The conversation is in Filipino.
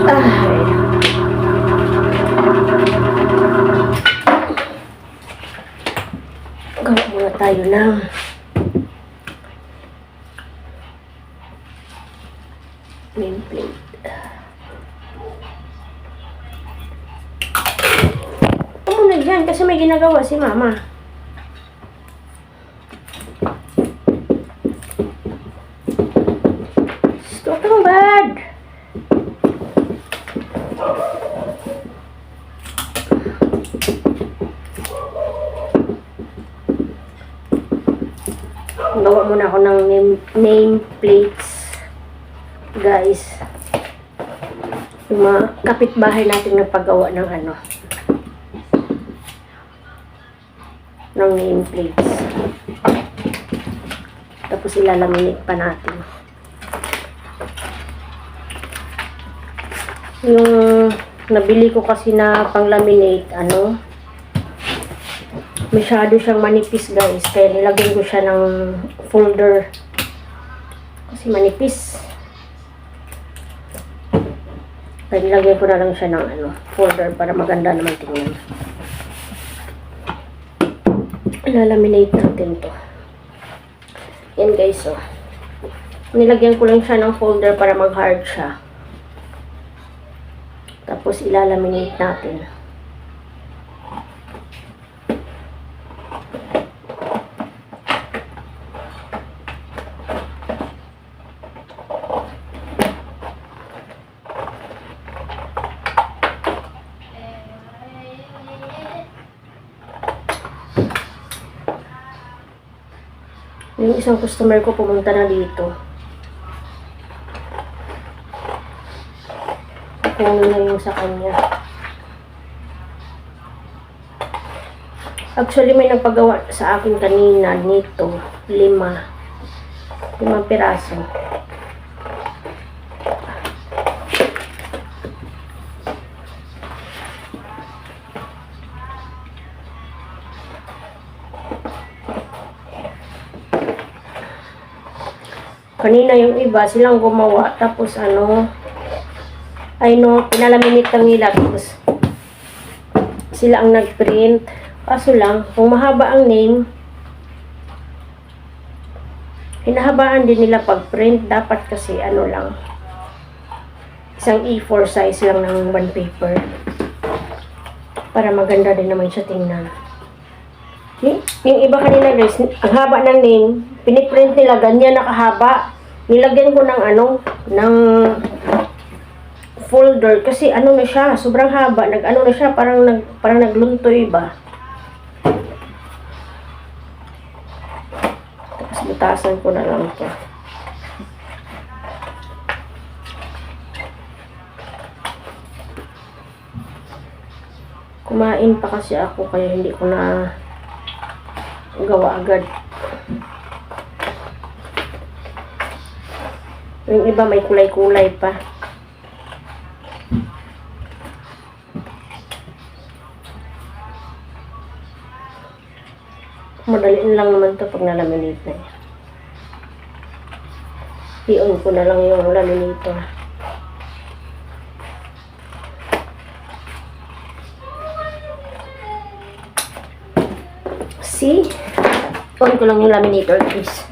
Ay. Gawa muna tayo ng nameplate. Muna dyan kasi may ginagawa si mama. Stop ang bad. Gawa muna ako ng name plates, guys. Yung mga kapitbahay natin nagpagawa ng ano, ng name plates. Tapos ilalaminate pa natin. Yung nabili ko kasi na pang laminate, ano, masyado siyang manipis, guys. Kaya nilagyan ko siya ng folder. Kasi manipis. Kaya nilagyan ko na lang siya ng ano, folder para maganda naman tingnan. Ilalaminate natin to. Yan, guys, oh. Nilagyan ko lang siya ng folder para mag-hard siya. Tapos ilalaminate natin. Yung isang customer ko pumunta na dito. Kunin na yung sa kanya. Actually, may nagpagawa sa akin kanina nito. 5 piraso. Kanina yung iba, silang gumawa. Tapos ano, ay no, pinalaminate lang nila. Tapos sila ang nag-print. Kaso lang, kung mahaba ang name, hinahabaan din nila pag-print. Dapat kasi ano lang, isang A4 size lang ng one paper. Para maganda din naman siya tingnan. Yung iba kanila, guys, ang haba ng name, piniprint nila, ganyan nakahaba. Nilagyan ko ng ano, ng folder kasi ano na siya, sobrang haba, nag-ano na siya, parang nagluntoy ba. Tapos butasan ko na lang ito. Kumain pa kasi ako kaya hindi ko na gawa agad. Yung iba may kulay-kulay pa. Madaliin lang naman to pag nalaminate na yan. I-on ko na lang yung laminator. See? On ko lang yung laminator, please.